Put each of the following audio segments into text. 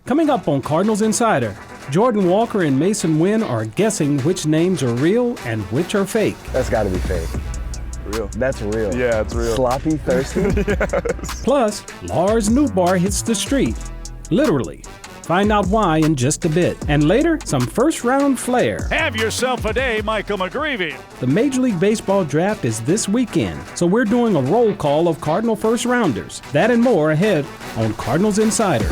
Coming up on Cardinals Insider, Jordan Walker and Masyn Winn are guessing which names are real and which are fake. That's gotta be fake. Real. That's real. Yeah, it's real. Sloppy, thirsty? Yes. Plus, Lars Nootbaar hits the street. Literally. Find out why in just a bit. And later, some first-round flair. Have yourself a day, Michael McGreevy. The Major League Baseball draft is this weekend, so we're doing a roll call of Cardinal first-rounders. That and more ahead on Cardinals Insider.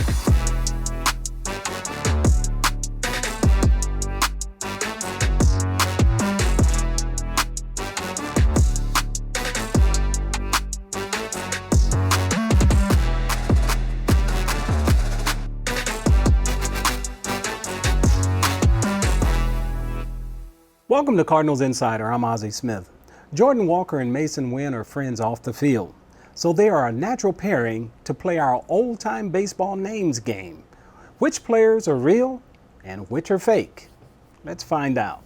Welcome to Cardinals Insider. I'm Ozzie Smith. Jordan Walker and Masyn Winn are friends off the field, so they are a natural pairing to play our old-time baseball names game. Which players are real and which are fake? Let's find out.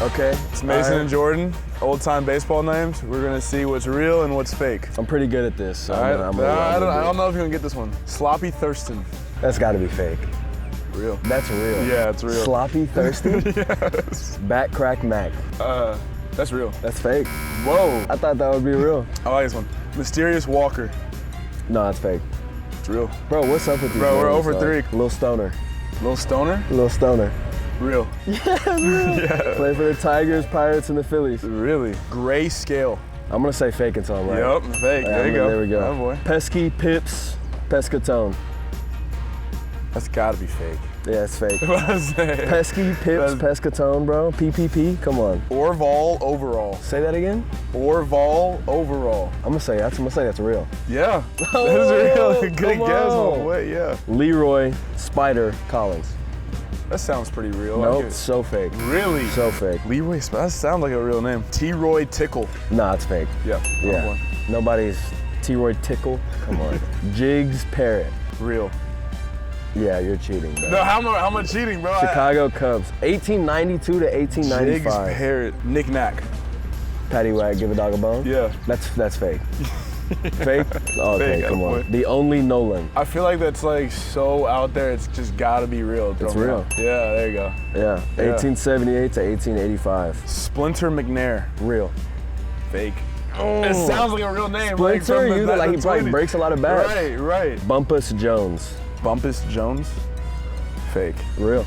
Okay. It's Masyn and Jordan, old-time baseball names. We're gonna see what's real and what's fake. I'm pretty good at this. So All right. I don't know. know if you're gonna get this one. Sloppy Thurston. That's gotta be fake. Real. That's real. Yeah, it's real. Sloppy, thirsty? Yes. Back crack Mac. That's real. That's fake. Whoa. I thought that would be real. I like this one. Mysterious Walker. No, that's fake. It's real. Bro, what's up with these Bro, we're names, over dog? 3. Little Stoner. Little Stoner. Little Stoner. Real. Yeah. Play for the Tigers, Pirates, and the Phillies. Really. Gray Scale. I'm gonna say fake until I'm right. Yup, fake. There you go. There we go. Oh, boy. Pesky Pips Pescatone. That's gotta be fake. Yeah, it's fake. What I say? Pesky Pips Pescatone, bro. PPP. Come on. Orval Overall. Say that again. Orval Overall. I'm gonna say that's real. Yeah. Oh, That's real. Good come guess. on. No way, yeah. Leroy Spider Collins. That sounds pretty real. Nope, so fake. Really? So fake. Leroy Spider. That sounds like a real name. T-Roy Tickle. Nah, it's fake. Yeah. Yeah. Nobody's T-Roy Tickle. Come on. Jigs Parrott. Real. Yeah, you're cheating, bro. No, how much cheating, bro? Chicago Cubs, 1892 to Jigs 1895. Parrott. Knick-knack. Patty Wag, give a dog a bone? Yeah. That's fake. Fake? Oh, okay, Fake, come on. boy. The Only Nolan. I feel like that's like so out there, it's just gotta be real. It's real. Yeah, there you go. Yeah, 1878 to 1885. Splinter McNair. Real. Fake. Oh. It sounds like a real name. Splinter, like, you like he probably breaks a lot of bats. Right. Bumpus Jones. Bumpus Jones. Fake. Real.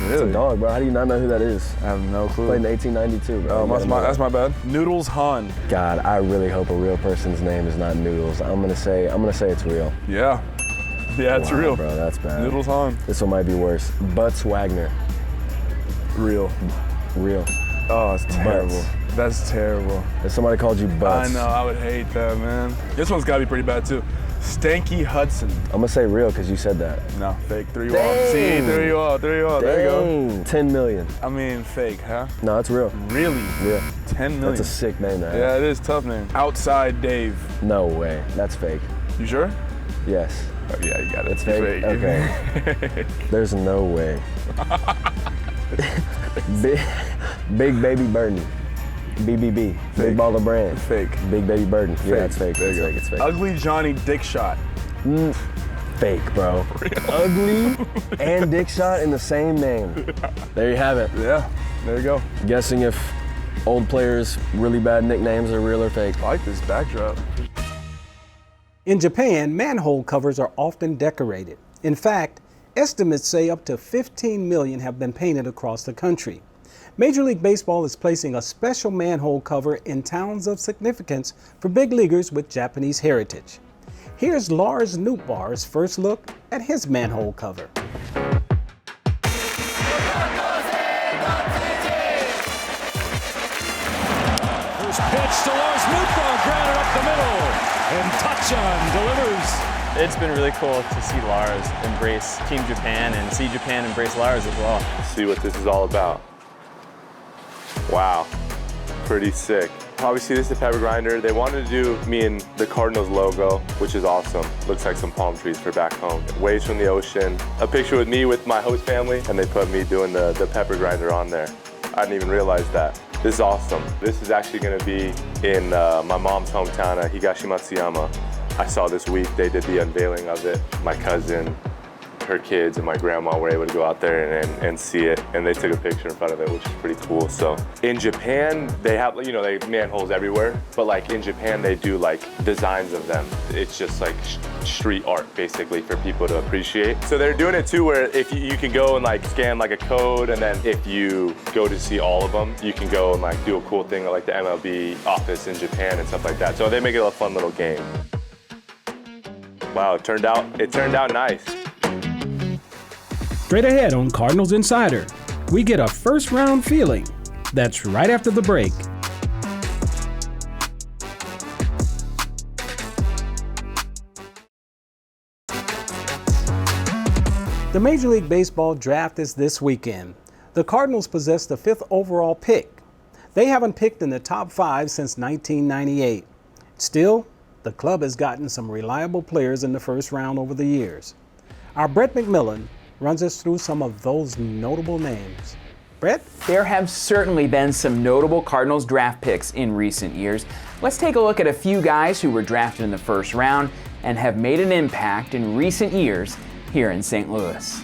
It's a dog, bro. How do you not know who that is? I have no clue. Played in 1892, bro. Oh, that's my bad. Noodles Hahn. God, I really hope a real person's name is not Noodles. I'm gonna say it's real. Yeah. Yeah, it's Wow, real. bro. That's bad. Noodles Hahn. This one might be worse. Butts Wagner. Real. Real. Oh, it's terrible. Butts. That's terrible. If somebody called you Butts. I know, I would hate that, man. This one's gotta be pretty bad too. Stanky Hudson. I'm gonna say real because you said that. No, fake. Threw you Dang. off. See, threw you off. There you go. 10 million. I mean, fake, huh? No, it's real. Really? Yeah. 10 million. That's a sick name to have. Yeah, it is. Tough name. Outside Dave. No way. That's fake. You sure? Yes. Oh, yeah, you got it. It's fake? Okay. There's no way. Big Baby Burden. BBB. Fake. Big Baller Brand. Fake. Big Baby Burden. Fake. Yeah, it's fake. There you go. It's fake. Ugly Johnny Dick Shot. Fake, bro. Ugly and Dick Shot in the same name. There you have it. Yeah, there you go. Guessing if old players' really bad nicknames are real or fake. I like this backdrop. In Japan, manhole covers are often decorated. In fact, estimates say up to 15 million have been painted across the country. Major League Baseball is placing a special manhole cover in towns of significance for big leaguers with Japanese heritage. Here's Lars Nootbaar's first look at his manhole cover. First pitch to Lars Nootbaar, grounded up the middle, and Tachan delivers. It's been really cool to see Larss embrace Team Japan and see Japan embrace Larss as well. See what this is all about. Wow, pretty sick. Obviously this is the pepper grinder. They wanted to do me and the Cardinals logo, which is awesome. Looks like some palm trees for back home. Waves from the ocean. A picture with me with my host family, and they put me doing the pepper grinder on there. I didn't even realize that. This is awesome. This is actually going to be in my mom's hometown, Higashimatsuyama. I saw this week they did the unveiling of it. My cousin, her kids, and my grandma were able to go out there and see it, and they took a picture in front of it, which is pretty cool. So in Japan, they have, you know, they manholes everywhere, but like in Japan, they do like designs of them. It's just like street art basically for people to appreciate. So they're doing it too, where if you can go and like scan like a code, and then if you go to see all of them, you can go and like do a cool thing like the MLB office in Japan and stuff like that. So they make it a fun little game. Wow, it turned out nice. Straight ahead on Cardinals Insider, we get a first-round feeling. That's right after the break. The Major League Baseball draft is this weekend. The Cardinals possess the 5th overall pick. They haven't picked in the top 5 since 1998. Still, the club has gotten some reliable players in the first round over the years. Our Brett McMillan runs us through some of those notable names. Brett? There have certainly been some notable Cardinals draft picks in recent years. Let's take a look at a few guys who were drafted in the first round and have made an impact in recent years here in St. Louis.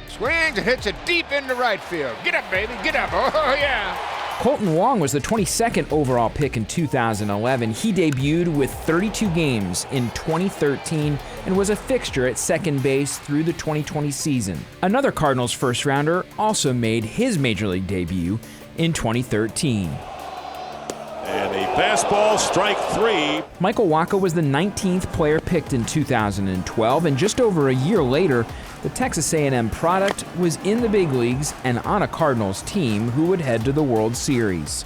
Swings and hits it deep into right field. Get up, baby, get up. Oh, yeah. Colton Wong was the 22nd overall pick in 2011. He debuted with 32 games in 2013 and was a fixture at second base through the 2020 season. Another Cardinals first rounder also made his major league debut in 2013. And a fastball, strike 3. Michael Wacha was the 19th player picked in 2012, and just over a year later, the Texas A&M product was in the big leagues and on a Cardinals team who would head to the World Series.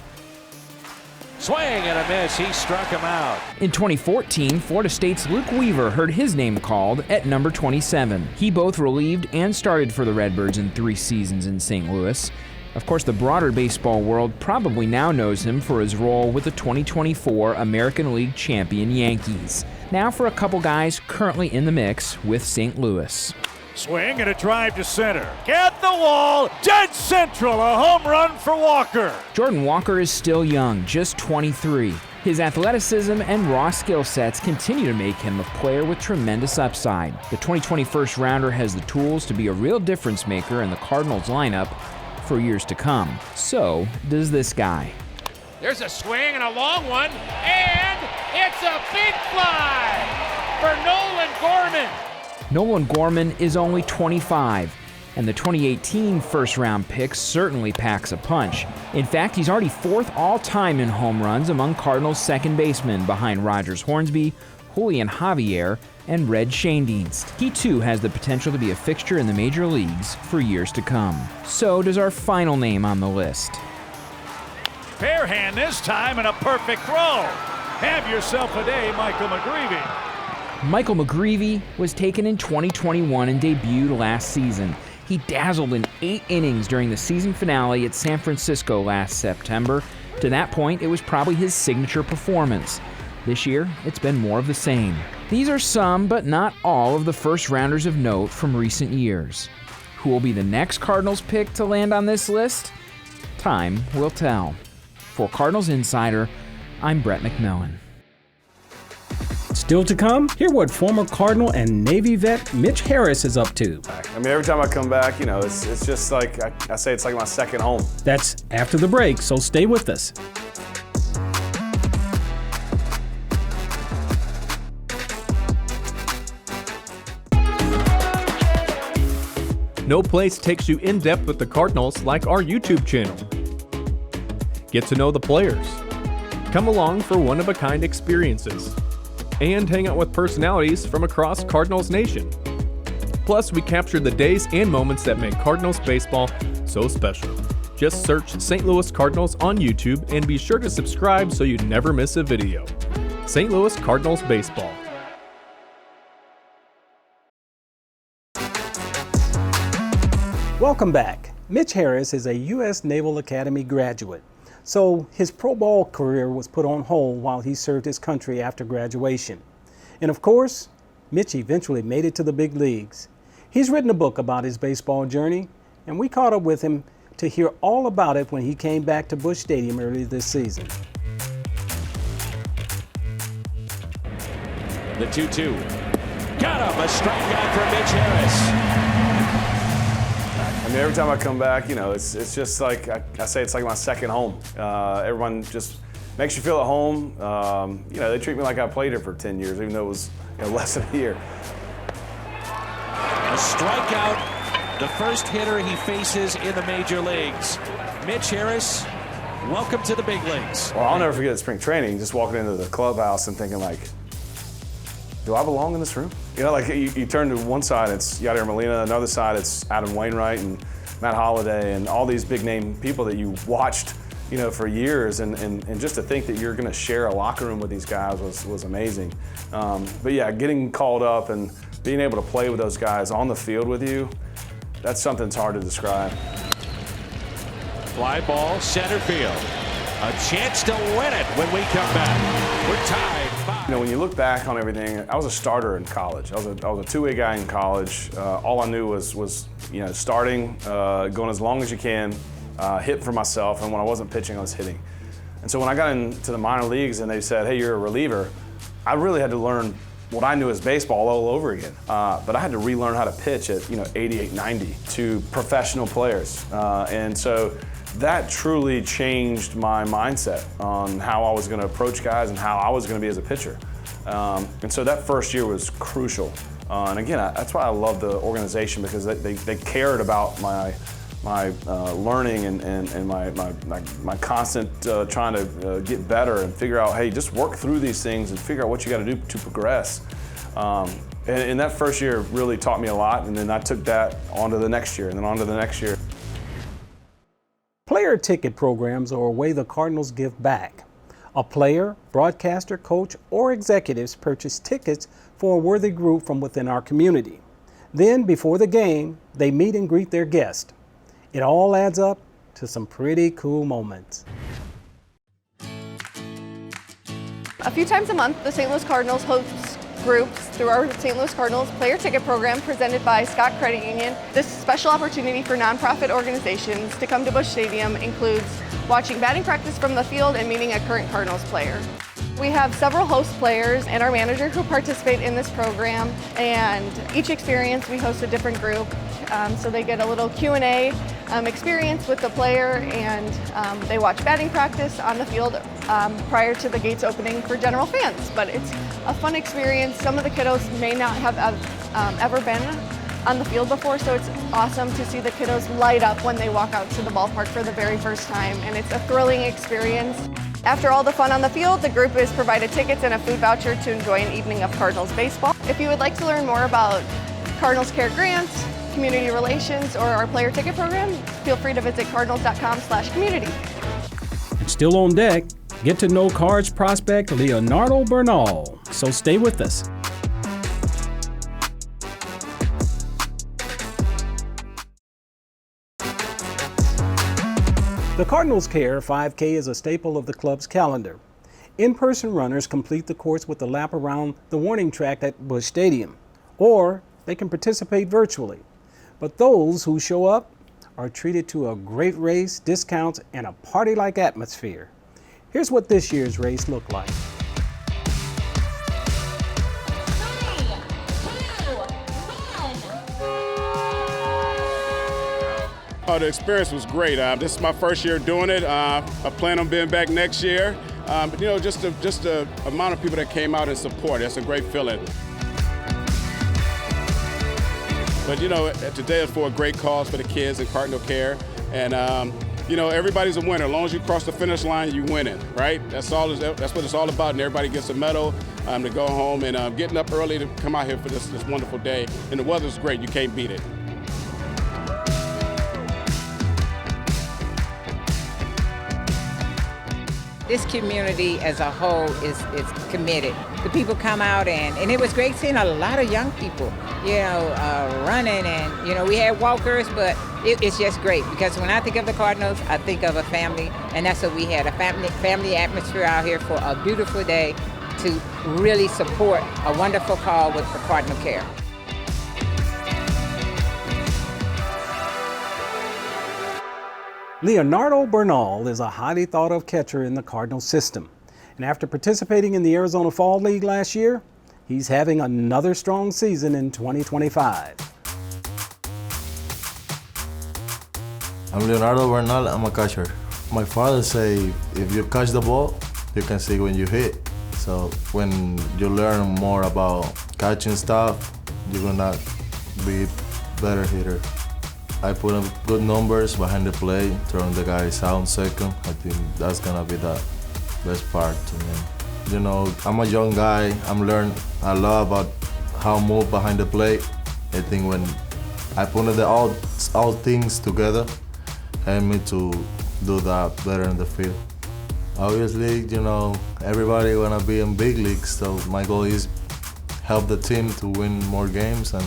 Swing and a miss. He struck him out. In 2014, Florida State's Luke Weaver heard his name called at number 27. He both relieved and started for the Redbirds in 3 seasons in St. Louis. Of course, the broader baseball world probably now knows him for his role with the 2024 American League champion Yankees. Now for a couple guys currently in the mix with St. Louis. Swing and a drive to center. Get the wall. Dead central. A home run for Walker. Jordan Walker is still young, just 23. His athleticism and raw skill sets continue to make him a player with tremendous upside. The 2020 first rounder has the tools to be a real difference maker in the Cardinals lineup for years to come. So does this guy. There's a swing and a long one, and it's a big fly for Nolan Gorman. Nolan Gorman is only 25, and the 2018 first-round pick certainly packs a punch. In fact, he's already 4th all-time in home runs among Cardinals second basemen behind Rogers Hornsby, Julian Javier, and Red Schoendienst. He too has the potential to be a fixture in the major leagues for years to come. So does our final name on the list. Fair hand this time and a perfect throw. Have yourself a day, Michael McGreevy. Michael McGreevy was taken in 2021 and debuted last season. He dazzled in 8 innings during the season finale at San Francisco last September. To that point, it was probably his signature performance. This year, it's been more of the same. These are some, but not all, of the first rounders of note from recent years. Who will be the next Cardinals pick to land on this list? Time will tell. For Cardinals Insider, I'm Brett McMillan. Still to come, hear what former Cardinal and Navy vet Mitch Harris is up to. I mean, every time I come back, you know, it's just like, I say it's like my second home. That's after the break, so stay with us. No place takes you in depth with the Cardinals like our YouTube channel. Get to know the players, come along for one-of-a-kind experiences, and hang out with personalities from across Cardinals Nation. Plus, we capture the days and moments that make Cardinals baseball so special. Just search St. Louis Cardinals on YouTube and be sure to subscribe so you never miss a video. St. Louis Cardinals Baseball. Welcome back. Mitch Harris is a U.S. Naval Academy graduate, so his pro ball career was put on hold while he served his country after graduation. And of course, Mitch eventually made it to the big leagues. He's written a book about his baseball journey, and we caught up with him to hear all about it when he came back to Busch Stadium earlier this season. The 2-2. Got him, a strikeout for Mitch Harris. I mean, every time I come back, you know, it's just like, I say it's like my second home. Everyone just makes you feel at home. You know, they treat me like I played here for 10 years, even though it was, you know, less than a year. A strikeout, the first hitter he faces in the major leagues. Mitch Harris, welcome to the big leagues. Well, I'll never forget spring training, just walking into the clubhouse and thinking like, do I belong in this room? You know, like you turn to one side, it's Yadier Molina, another side, it's Adam Wainwright and Matt Holliday and all these big name people that you watched, you know, for years, and just to think that you're gonna share a locker room with these guys was amazing. But yeah, getting called up and being able to play with those guys on the field with you, that's something that's hard to describe. Fly ball, center field. A chance to win it when we come back. We're tied 5. You know, when you look back on everything, I was a starter in college. I was a two-way guy in college. All I knew was you know, starting, going as long as you can, hit for myself, and when I wasn't pitching, I was hitting. And so when I got into the minor leagues and they said, hey, you're a reliever, I really had to learn what I knew as baseball all over again. But I had to relearn how to pitch at, you know, 88, 90 to professional players. And so that truly changed my mindset on how I was going to approach guys and how I was going to be as a pitcher. And so that first year was crucial. And again, that's why I love the organization, because they cared about my learning and my constant trying to get better and figure out, hey, just work through these things and figure out what you got to do to progress. And that first year really taught me a lot, and then I took that on to the next year and then on to the next year. Player ticket programs are a way the Cardinals give back. A player, broadcaster, coach, or executives purchase tickets for a worthy group from within our community. Then, before the game, they meet and greet their guest. It all adds up to some pretty cool moments. A few times a month, the St. Louis Cardinals hosts groups through our St. Louis Cardinals player ticket program presented by Scott Credit Union. This special opportunity for nonprofit organizations to come to Busch Stadium includes watching batting practice from the field and meeting a current Cardinals player. We have several host players and our manager who participate in this program, and each experience we host a different group, so they get a little Q&A experience with the player, and they watch batting practice on the field prior to the gates opening for general fans. But it's a fun experience. Some of the kiddos may not have ever been on the field before, so it's awesome to see the kiddos light up when they walk out to the ballpark for the very first time, and it's a thrilling experience. After all the fun on the field, the group is provided tickets and a food voucher to enjoy an evening of Cardinals baseball. If you would like to learn more about Cardinals Care grants, community relations, or our player ticket program, feel free to visit cardinals.com/community. And still on deck, get to know Cards prospect Leonardo Bernal. So stay with us. The Cardinals Care 5K is a staple of the club's calendar. In-person runners complete the course with a lap around the warning track at Busch Stadium, or they can participate virtually. But those who show up are treated to a great race, discounts, and a party-like atmosphere. Here's what this year's race looked like. The experience was great. This is my first year doing it. I plan on being back next year. But, you know, just the amount of people that came out in support, that's a great feeling. But, you know, today is for a great cause for the kids in Cardinals Care. And, you know, everybody's a winner. As long as you cross the finish line, you win it, right? That's what it's all about. And everybody gets a medal to go home. And getting up early to come out here for this wonderful day. And the weather's great. You can't beat it. This community as a whole is committed. The people come out and it was great seeing a lot of young people, you know, running, and, you know, we had walkers, but it's just great because when I think of the Cardinals, I think of a family, and that's what we had, a family atmosphere out here for a beautiful day to really support a wonderful call with the Cardinal Care. Leonardo Bernal is a highly thought of catcher in the Cardinals system. And after participating in the Arizona Fall League last year, he's having another strong season in 2025. I'm Leonardo Bernal, I'm a catcher. My father say if you catch the ball, you can see when you hit. So when you learn more about catching stuff, you're gonna be better hitter. I put up good numbers behind the plate, throwing the guys out second. I think that's gonna be the best part to me. You know, I'm a young guy. I'm learning a lot about how to move behind the plate. I think when I put all things together, help me to do that better in the field. Obviously, you know, everybody wanna be in big leagues, so my goal is help the team to win more games and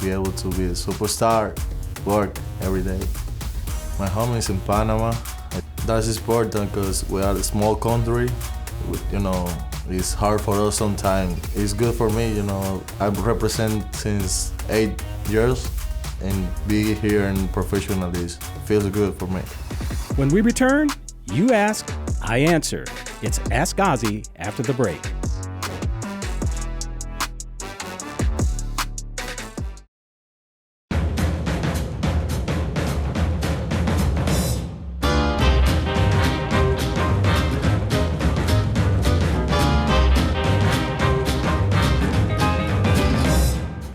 be able to be a superstar, work every day. My home is in Panama. That's important because we are a small country. You know, it's hard for us sometimes. It's good for me, you know. I represent since 8 years and be here in professionalism feels good for me. When we return, you ask, I answer. It's Ask Ozzy after the break.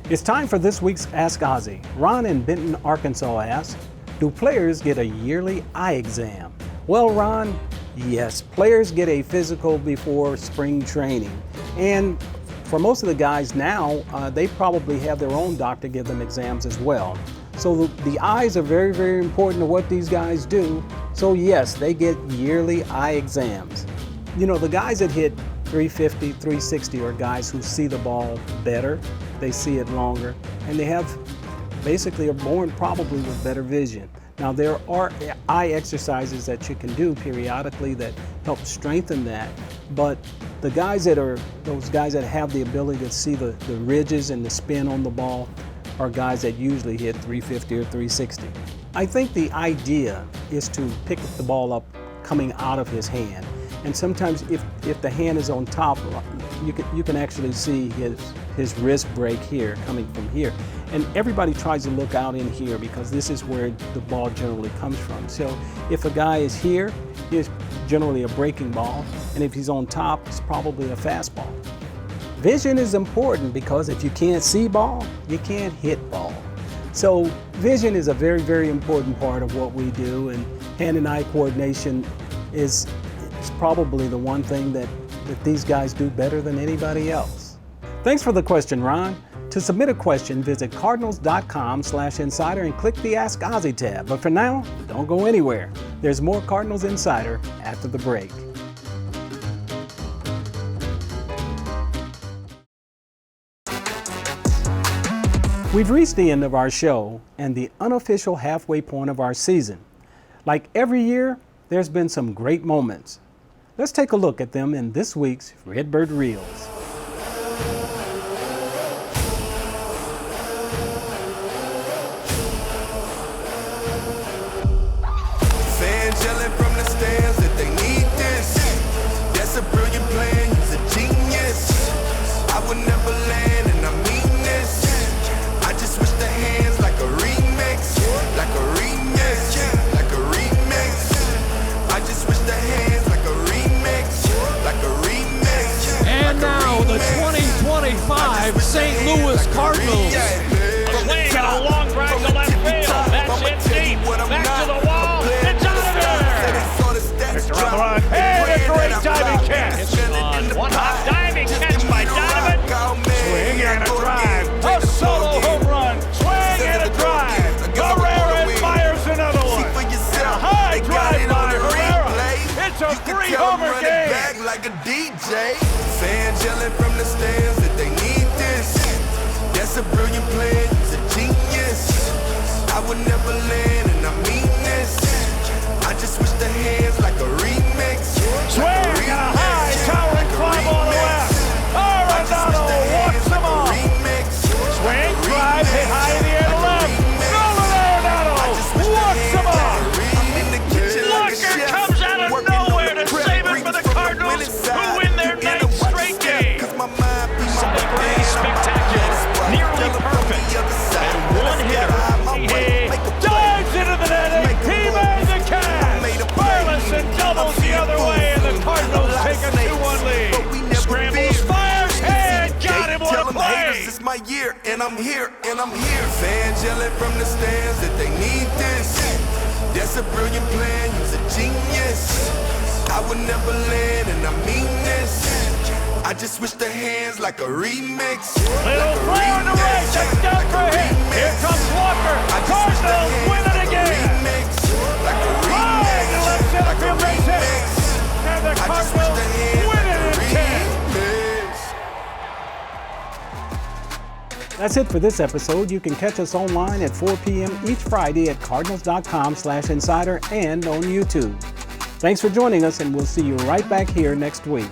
It's time for this week's Ask Ozzy. Ron in Benton, Arkansas asks, do players get a yearly eye exam? Well, Ron, yes, players get a physical before spring training. And for most of the guys now, they probably have their own doctor give them exams as well. So the eyes are very, very important to what these guys do. So yes, they get yearly eye exams. You know, the guys that hit 350, 360 are guys who see the ball better, they see it longer, and they have basically are born probably with better vision. Now there are eye exercises that you can do periodically that help strengthen that, but the guys that are, those guys that have the ability to see the ridges and the spin on the ball are guys that usually hit 350 or 360. I think the idea is to pick the ball up coming out of his hand. And sometimes if the hand is on top, you can actually see his wrist break here coming from here. And everybody tries to look out in here because this is where the ball generally comes from. So if a guy is here, it's generally a breaking ball. And if he's on top, it's probably a fastball. Vision is important because if you can't see ball, you can't hit ball. So vision is a very, very important part of what we do, and hand and eye coordination is probably the one thing that these guys do better than anybody else. Thanks for the question, Ron. To submit a question, visit cardinals.com/insider and click the Ask Ozzy tab. But for now, don't go anywhere. There's more Cardinals Insider after the break. We've reached the end of our show and the unofficial halfway point of our season. Like every year, there's been some great moments. Let's take a look at them in this week's Redbird Reels. Fans yelling from the stands that they need this. That's a brilliant plan, he's a genius. I would never land and I mean this. I just wish the hands like a remix, like a remix, like a remix. I just wish the hands like a remix, like a remix. And now the 2025 St. Louis Cardinals. A swing and a long drive to left field. That's it deep. Back to the wall. It's out of there. Victor on the run. And a great diving catch. On one hot diving catch by Donovan. Swing and a drive. A solo home run. Swing and a drive. Guerrero fires another one. A high drive by Herrera. It's a three-homer game. Back like a DJ. Fans yelling from the stands that they need this. That's a brilliant plan, he's a genius. I would never land and I mean this. I just wish the hands like a remix. Swing and a high towering climb on the left. Arenado walks him off. Swing, drive, hit high in the air to left. Nolan Arenado walks him off. and I'm here, and I'm here. Fans yelling from the stands that they need this. That's a brilliant plan, he's a genius. I would never land, and I mean this. I just switch the hands like a remix. Little play on the right, that's down for a hit. Here comes Walker. Cardinals win it again. High to left center field base hit. And the Cardinals win it in 10. That's it for this episode. You can catch us online at 4 p.m. each Friday at cardinals.com/insider and on YouTube. Thanks for joining us, and we'll see you right back here next week.